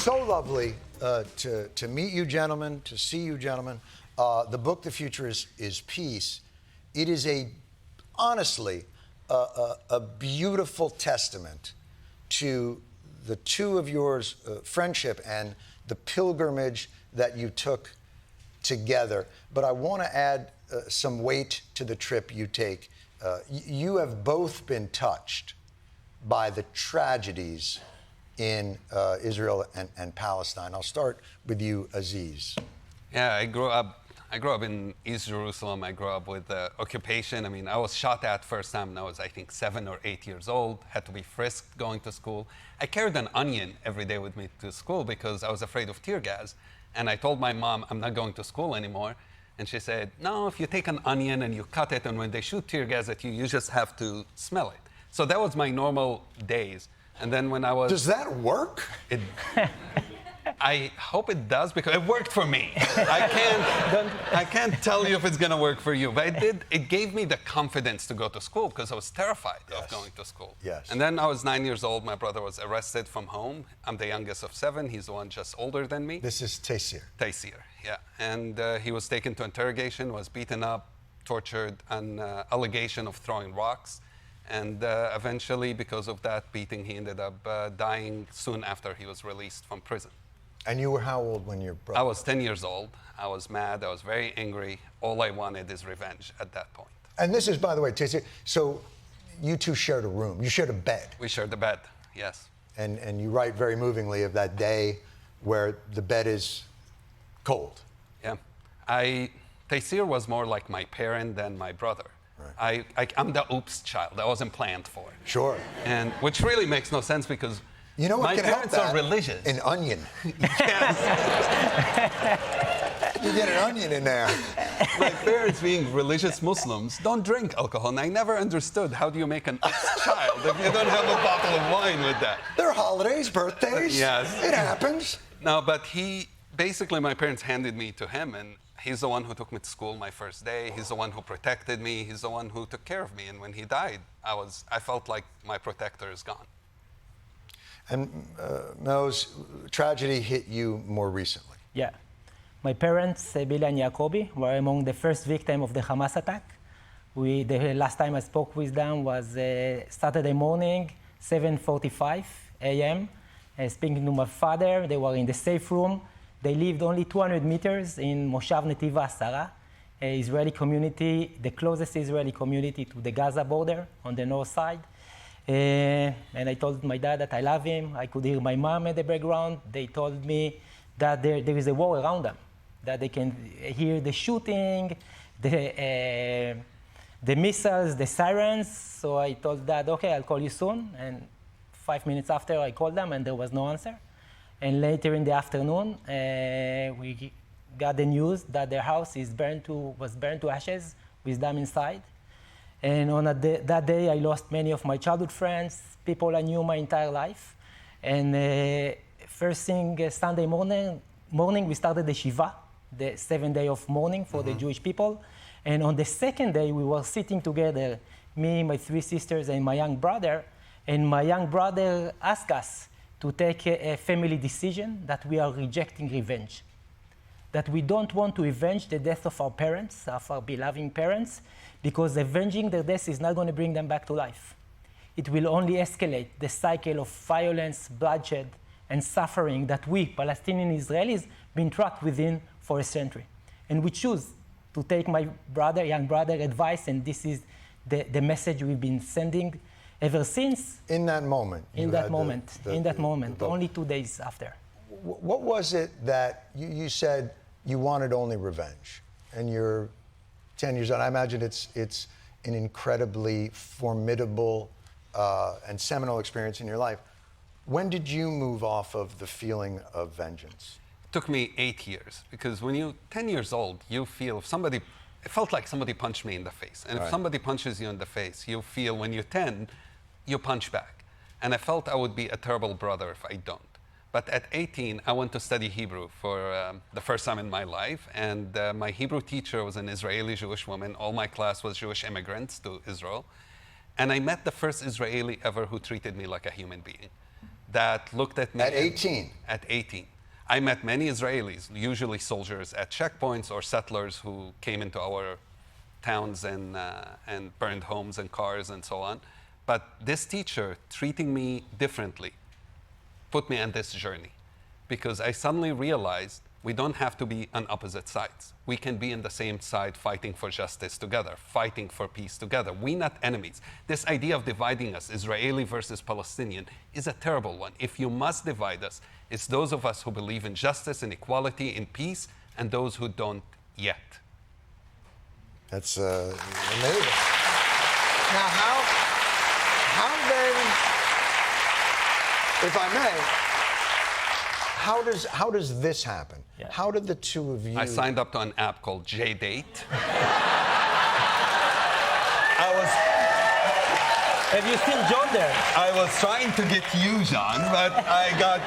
so lovely to meet you gentlemen, to see you gentlemen. The book, The Future is Peace. It is honestly, a beautiful testament to the two of yours friendship and the pilgrimage that you took together. But I want to add some weight to the trip you take. You have both been touched by the tragedies in Israel and Palestine. I'll start with you, Aziz. Yeah, I grew up in East Jerusalem. I grew up with occupation. I mean, I was shot at first time when I was, I think, 7 or 8 years old, had to be frisked going to school. I carried an onion every day with me to school because I was afraid of tear gas. And I told my mom, I'm not going to school anymore. And she said, no, if you take an onion and you cut it, and when they shoot tear gas at you, you just have to smell it. So that was my normal days. And then when I was... Does that work? I hope it does, because it worked for me. I can't tell you if it's going to work for you, but it gave me the confidence to go to school because I was terrified of going to school. Yes. And then I was 9 years old. My brother was arrested from home. I'm the youngest of 7. He's the one just older than me. This is Taysir. Taysir, yeah. And he was taken to interrogation, was beaten up, tortured, on allegation of throwing rocks. And eventually, because of that beating, he ended up dying soon after he was released from prison. And you were how old when your brother? I was 10 years old. I was mad. I was very angry. All I wanted is revenge at that point. And this is, by the way, Taysir, so you two shared a room. You shared a bed. We shared a bed, yes. And you write very movingly of that day where the bed is cold. Yeah. Taysir was more like my parent than my brother. Right. I'm the oops child. I wasn't planned for. Sure. And which really makes no sense because you know what my can parents help that? are religious. An onion. Yes. You get an onion in there. My parents, being religious Muslims, don't drink alcohol. And I never understood, how do you make an oops child if you don't have a bottle of wine with that? There are holidays, birthdays. Yes. It happens. No, but basically my parents handed me to him, and he's the one who took me to school my first day. He's the one who protected me. He's the one who took care of me. And when he died, I felt like my protector is gone. And Maoz, tragedy hit you more recently. Yeah. My parents, Bila and Jacobi, were among the first victims of the Hamas attack. The last time I spoke with them was Saturday morning, 7:45 a.m. Speaking to my father, they were in the safe room. They lived only 200 meters in Moshav Netiva Asara, Israeli community, the closest Israeli community to the Gaza border on the north side. And I told my dad that I love him. I could hear my mom in the background. They told me that there is a war around them, that they can hear the shooting, the missiles, the sirens. So I told Dad, okay, I'll call you soon. And 5 minutes after, I called them, and there was no answer. And later in the afternoon, we got the news that their house was burned to ashes with them inside. And on that day, I lost many of my childhood friends, people I knew my entire life. And first thing, Sunday morning, we started the Shiva, the 7 day of mourning for the Jewish people. And on the second day, we were sitting together, me, my 3 sisters, and my young brother. And my young brother asked us to take a family decision that we are rejecting revenge, that we don't want to avenge the death of our parents, of our beloved parents, because avenging their death is not going to bring them back to life. It will only escalate the cycle of violence, bloodshed, and suffering that we, Palestinian Israelis, been trapped within for a century. And we choose to take my young brother advice, and this is the message we've been sending ever since. In that moment. In that moment, only 2 days after. What was it that you said you wanted only revenge? And you're 10 years old. I imagine it's an incredibly formidable and seminal experience in your life. When did you move off of the feeling of vengeance? It took me 8 years, because when you're 10 years old, you feel it felt like somebody punched me in the face. And if somebody punches you in the face, you feel when you're 10, you punch back. And I felt I would be a terrible brother if I don't. But at 18, I went to study Hebrew for the first time in my life. And my Hebrew teacher was an Israeli Jewish woman. All my class was Jewish immigrants to Israel. And I met the first Israeli ever who treated me like a human being. that looked at me. At 18? At 18. I met many Israelis, usually soldiers at checkpoints or settlers who came into our towns and burned homes and cars and so on. But this teacher, treating me differently, put me on this journey, because I suddenly realized we don't have to be on opposite sides. We can be in the same side fighting for justice together, fighting for peace together. We're not enemies. This idea of dividing us, Israeli versus Palestinian, is a terrible one. If you must divide us, it's those of us who believe in justice and equality, in peace, and those who don't yet. That's amazing. Now, how then, if I may, how does this happen? Yeah. How did the two of you? I signed up to an app called JDate. Have you seen Jon there? I was trying to get you, Jon, but I got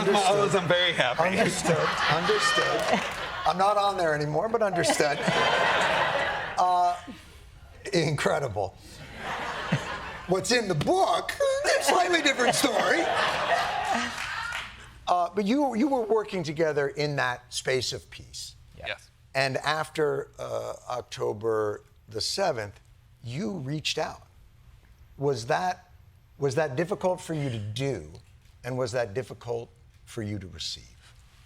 Maoz. I'm very happy. Understood. I'm not on there anymore, but understood. Incredible. What's in the book? Slightly different story. But you were working together in that space of peace. Yes. And after October the 7th, you reached out. Was that difficult for you to do? And was that difficult for you to receive?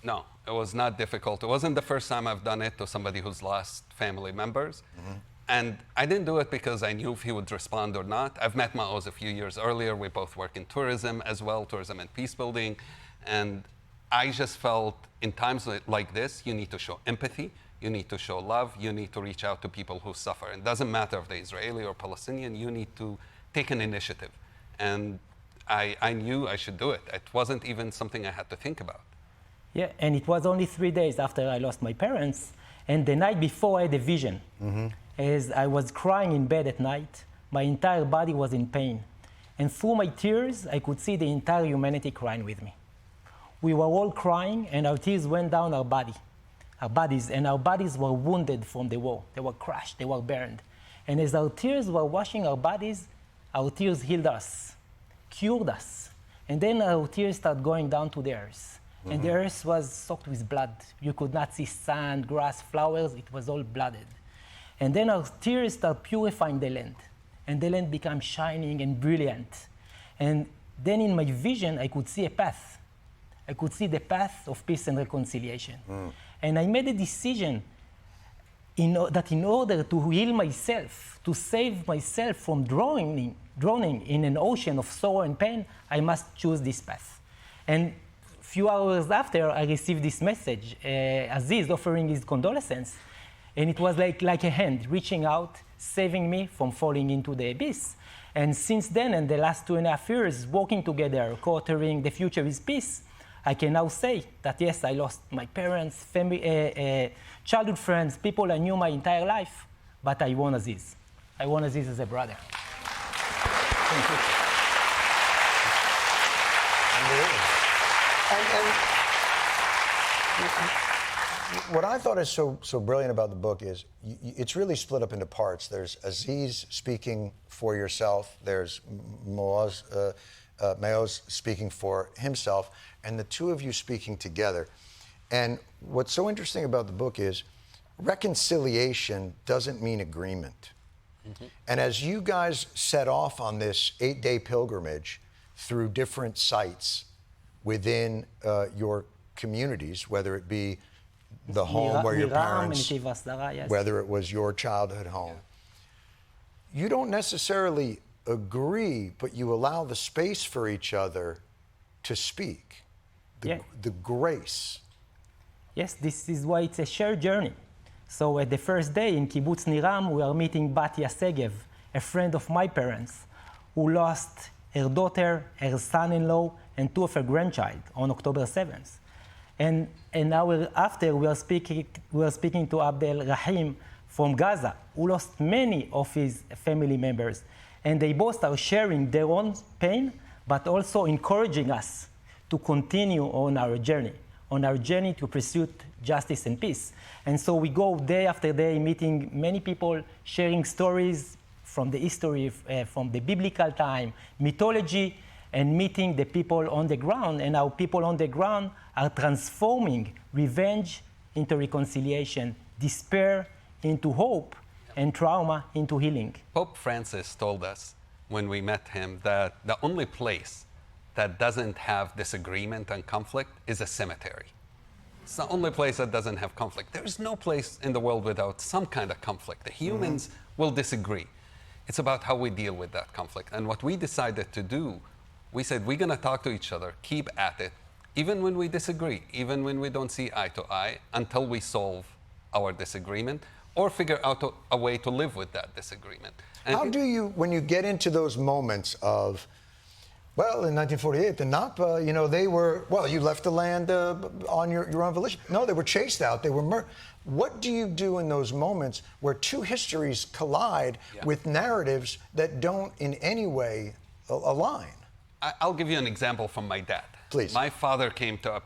No, it was not difficult. It wasn't the first time I've done it to somebody who's lost family members. Mm-hmm. And I didn't do it because I knew if he would respond or not. I've met Maoz a few years earlier. We both work in tourism as well, tourism and peace building. And I just felt in times like this, you need to show empathy, you need to show love, you need to reach out to people who suffer. It doesn't matter if they're Israeli or Palestinian, you need to take an initiative. And I knew I should do it. It wasn't even something I had to think about. Yeah, and it was only 3 days after I lost my parents. And the night before, I had a vision. Mm-hmm. As I was crying in bed at night, my entire body was in pain. And through my tears, I could see the entire humanity crying with me. We were all crying, and our tears went down our bodies, and our bodies were wounded from the war. They were crushed, they were burned. And as our tears were washing our bodies, our tears healed us, cured us. And then our tears started going down to the earth. Mm-hmm. And the earth was soaked with blood. You could not see sand, grass, flowers, it was all blooded. And then our tears started purifying the land. And the land became shining and brilliant. And then in my vision, I could see a path. I could see the path of peace and reconciliation. Mm. And I made a decision that in order to heal myself, to save myself from drowning in an ocean of sorrow and pain, I must choose this path. And a few hours after, I received this message, Aziz offering his condolences. And it was like a hand reaching out, saving me from falling into the abyss. And since then, in the last 2.5 years, working together, co-authoring The Future is Peace, I can now say that yes, I lost my parents, family, childhood friends, people I knew my entire life, but I won Aziz. I won Aziz as a brother. Thank you. And what I thought is so brilliant about the book is it's really split up into parts. There's Aziz speaking for yourself. There's Maoz speaking for himself, and the two of you speaking together. And what's so interesting about the book is reconciliation doesn't mean agreement. Mm-hmm. And as you guys set off on this 8-day pilgrimage through different sites within your communities, whether it be the home where your parents, whether it was your childhood home, you don't necessarily agree, but you allow the space for each other to speak. The grace. Yes, this is why it's a shared journey. So at the first day in Kibbutz Niram, we are meeting Batya Segev, a friend of my parents, who lost her daughter, her son-in-law, and 2 of her grandchild on October 7th. And an hour after, we are speaking to Abdel Rahim from Gaza, who lost many of his family members. And they both are sharing their own pain, but also encouraging us to continue on our journey to pursue justice and peace. And so we go day after day, meeting many people, sharing stories from the history, from the biblical time, mythology, and meeting the people on the ground, and how people on the ground are transforming revenge into reconciliation, despair into hope, and trauma into healing. Pope Francis told us when we met him that the only place that doesn't have disagreement and conflict is a cemetery. It's the only place that doesn't have conflict. There is no place in the world without some kind of conflict. The humans will disagree. It's about how we deal with that conflict. And what we decided to do, we said we're going to talk to each other, keep at it, even when we disagree, even when we don't see eye to eye, until we solve our disagreement or figure out a way to live with that disagreement. And how do you, when you get into those moments of, well, in 1948, the Nakba, you know, they were, well, you left the land on your own volition. No, they were chased out. They were murdered. What do you do in those moments where two histories collide with narratives that don't in any way align? I'll give you an example from my dad. Please. My father came to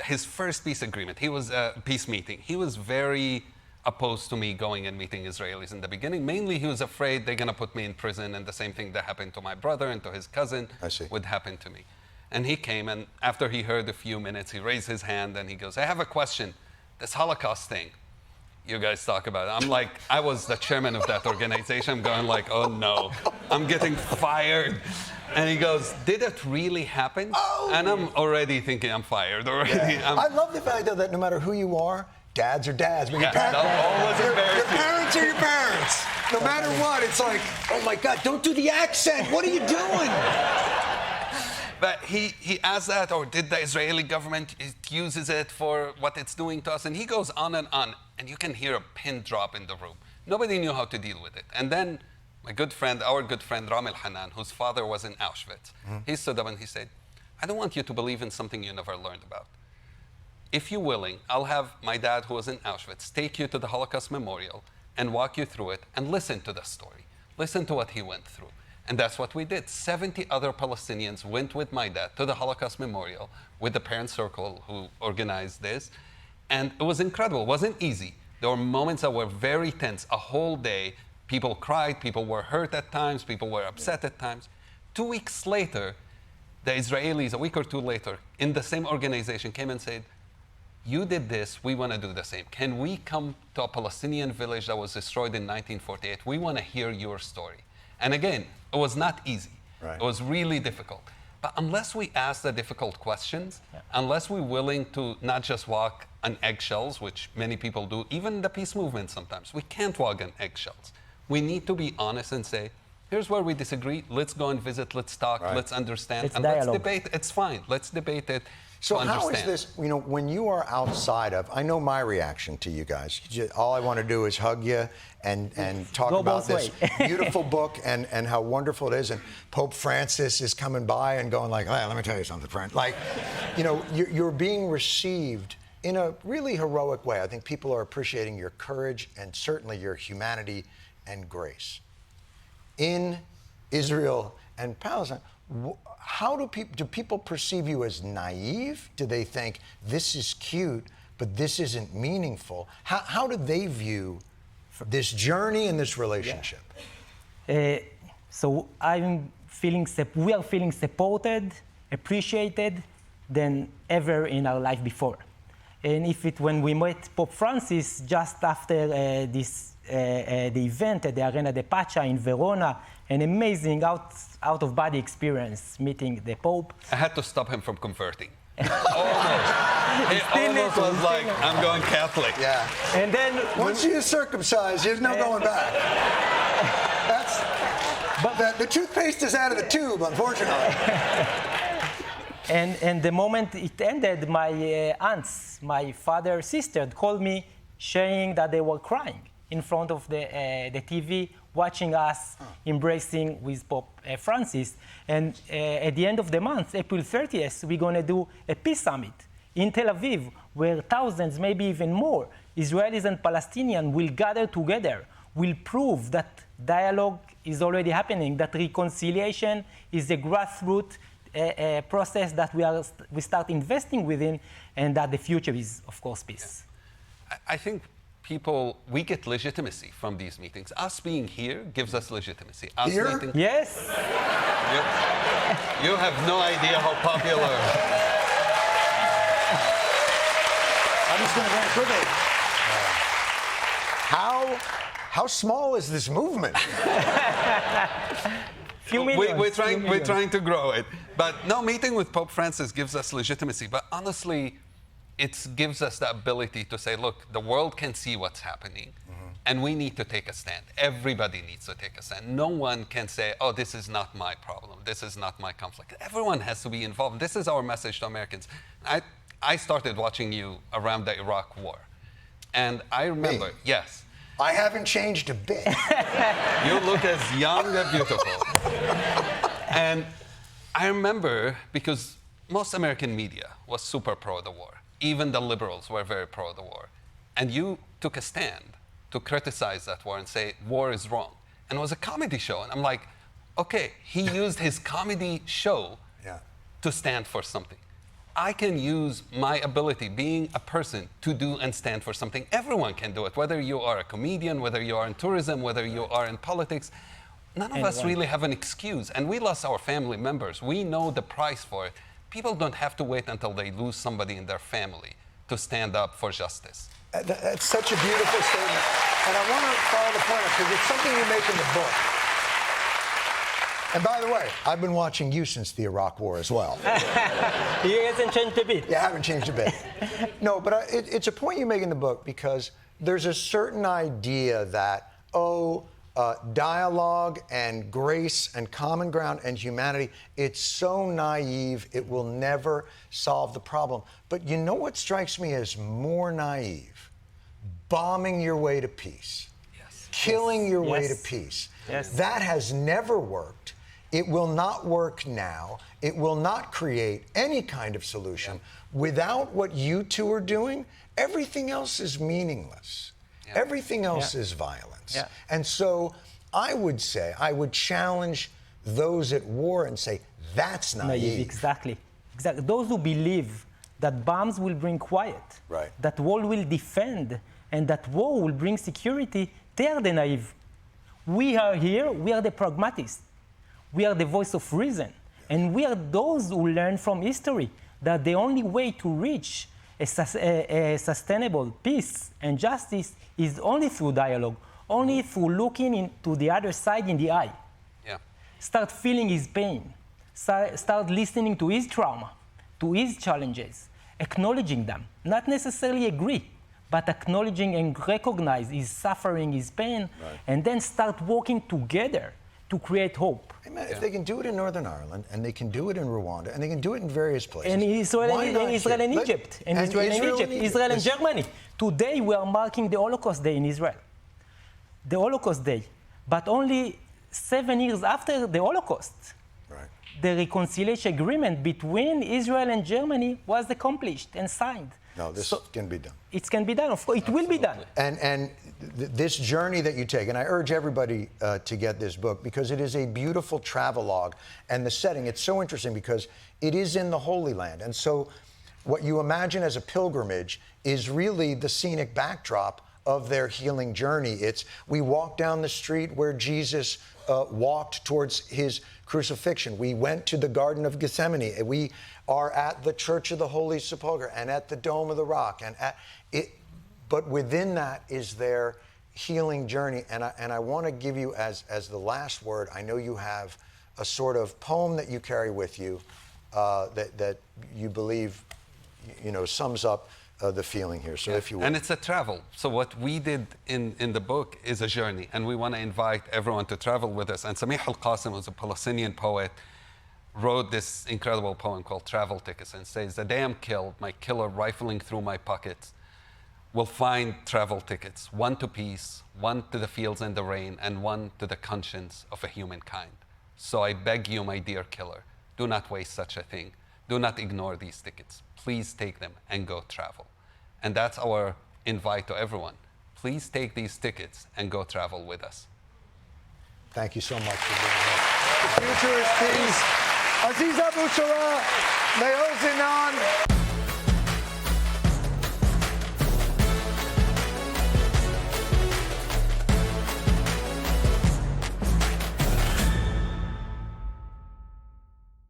his first peace agreement. He was a peace meeting. He was very opposed to me going and meeting Israelis in the beginning. Mainly, he was afraid they're going to put me in prison, and the same thing that happened to my brother and to his cousin would happen to me. And he came, and after he heard a few minutes, he raised his hand and he goes, I have a question. This Holocaust thing you guys talk about it. I'm like, I was the chairman of that organization. I'm going like, oh no, I'm getting fired. And he goes, did it really happen? Oh. And I'm already thinking I'm fired already. Yeah. I love the fact, though, that no matter who you are, dads are dads. But your parents are your parents. No matter what, it's like, oh my God, don't do the accent. What are you doing? But he asked that, or did the Israeli government uses it for what it's doing to us? And he goes on, and you can hear a pin drop in the room. Nobody knew how to deal with it. And then our good friend Ramil Hanan, whose father was in Auschwitz, he stood up and he said, I don't want you to believe in something you never learned about. If you're willing, I'll have my dad, who was in Auschwitz, take you to the Holocaust Memorial and walk you through it and listen to the story. Listen to what he went through. And that's what we did. 70 other Palestinians went with my dad to the Holocaust Memorial with the Parent Circle who organized this. And it was incredible. It wasn't easy. There were moments that were very tense. A whole day, people cried, people were hurt at times, people were upset at times. 2 weeks later, the Israelis, a week or two later, in the same organization came and said, you did this, we want to do the same. Can we come to a Palestinian village that was destroyed in 1948? We want to hear your story. And again, it was not easy. Right. It was really difficult. But unless we ask the difficult questions, unless we're willing to not just walk on eggshells, which many people do, even the peace movement sometimes, we can't walk on eggshells. We need to be honest and say, here's where we disagree, let's go and visit, let's talk, let's understand, and let's debate. It's fine, let's debate it. So how is this, you know, when you are outside of, I know my reaction to you guys. All I want to do is hug you and talk about this beautiful book and how wonderful it is. And Pope Francis is coming by and going like, hey, let me tell you something, friend. Like, you know, you're being received in a really heroic way. I think people are appreciating your courage and certainly your humanity and grace. In Israel and Palestine, how do people perceive you as naive? Do they think this is cute, but this isn't meaningful? How do they view this journey and this relationship? So we are feeling supported, appreciated than ever in our life before. And when we met Pope Francis just after the event at the Arena de Pacha in Verona, an amazing out-of-body experience meeting the Pope. I had to stop him from converting. Almost. It almost was like, I'm going Catholic. Yeah. And then once you're circumcised, there's no going back. But the toothpaste is out of the tube, unfortunately. And the moment it ended, my aunts, my father's sister, called me, sharing that they were crying in front of the TV, watching us embracing with Pope Francis. And at the end of the month, April 30th, we're going to do a peace summit in Tel Aviv, where thousands, maybe even more, Israelis and Palestinians will gather together, will prove that dialogue is already happening, that reconciliation is a grassroots process that we start investing within, and that the future is, of course, peace. I think we get legitimacy from these meetings. Us being here gives us legitimacy. Us Here? meeting- Yes. You have no idea how popular. I'm just going to very quickly. How small is this movement? Few millions. We're trying to grow it. But no, meeting with Pope Francis gives us legitimacy. But honestly, it gives us the ability to say, look, the world can see what's happening, and we need to take a stand. Everybody needs to take a stand. No one can say, oh, this is not my problem. This is not my conflict. Everyone has to be involved. This is our message to Americans. I started watching you around the Iraq War. And I remember, Me? yes. I haven't changed a bit. You look as young and beautiful. And I remember, because most American media was super pro the war. Even the liberals were very pro the war. And you took a stand to criticize that war and say, war is wrong. And it was a comedy show. And I'm like, okay, he used his comedy show to stand for something. I can use my ability, being a person, to do and stand for something. Everyone can do it, whether you are a comedian, whether you are in tourism, whether you are in politics. None of us really have an excuse. And we lost our family members. We know the price for it. People don't have to wait until they lose somebody in their family to stand up for justice. That's such a beautiful statement. And I want to follow the point up because it's something you make in the book. And by the way, I've been watching you since the Iraq War as well. He hasn't changed a bit. You haven't changed a bit. No, but it's a point you make in the book because there's a certain idea that, dialogue and grace and common ground and humanity, it's so naive, it will never solve the problem. But you know what strikes me as more naive? Bombing your way to peace. Yes. Killing your way to Yes. peace. Yes. That has never worked. It will not work now. It will not create any kind of solution. Without what you two are doing, everything else is meaningless. Everything else is violence. And so I would say, I would challenge those at war and say, that's naive. Exactly. Those who believe that bombs will bring quiet, that war will defend, and that war will bring security, they are the naive. We are here, we are the pragmatists. We are the voice of reason. And we are those who learn from history that the only way to reach a sustainable peace and justice is only through dialogue, only through looking into the other side in the eye. Start feeling his pain. Start listening to his trauma, to his challenges, acknowledging them. Not necessarily agree, but acknowledging and recognize his suffering, his pain, and then start working together to create hope. Amen. If they can do it in Northern Ireland, and they can do it in Rwanda, and they can do it in various places. And Israel and Egypt. And Israel and Egypt. Israel and Germany. Today we are marking the Holocaust Day in Israel. The Holocaust Day. But only 7 years after the Holocaust, the reconciliation agreement between Israel and Germany was accomplished and signed. No, this can be done. It can be done, of course. It will be done. And this journey that you take, and I urge everybody to get this book because it is a beautiful travelogue. And the setting, it's so interesting because it is in the Holy Land. And so what you imagine as a pilgrimage is really the scenic backdrop of their healing journey. We walk down the street where Jesus walked towards his crucifixion. We went to the Garden of Gethsemane. We are at the Church of the Holy Sepulchre and at the Dome of the Rock. And at it, but within that is their healing journey. And I want to give you as the last word, I know you have a sort of poem that you carry with you that you believe, sums up the feeling here. So if you will. And it's a travel. So what we did in the book is a journey, and we want to invite everyone to travel with us. And Samih al-Qasim was a Palestinian poet, wrote this incredible poem called Travel Tickets, and says, the day I'm killed, my killer rifling through my pockets will find travel tickets, one to peace, one to the fields and the rain, and one to the conscience of a humankind. So I beg you, my dear killer, do not waste such a thing. Do not ignore these tickets. Please take them and go travel. And that's our invite to everyone. Please take these tickets and go travel with us. Thank you so much for being here. The future is peace. Aziz Abu Shara, Maoz Inon.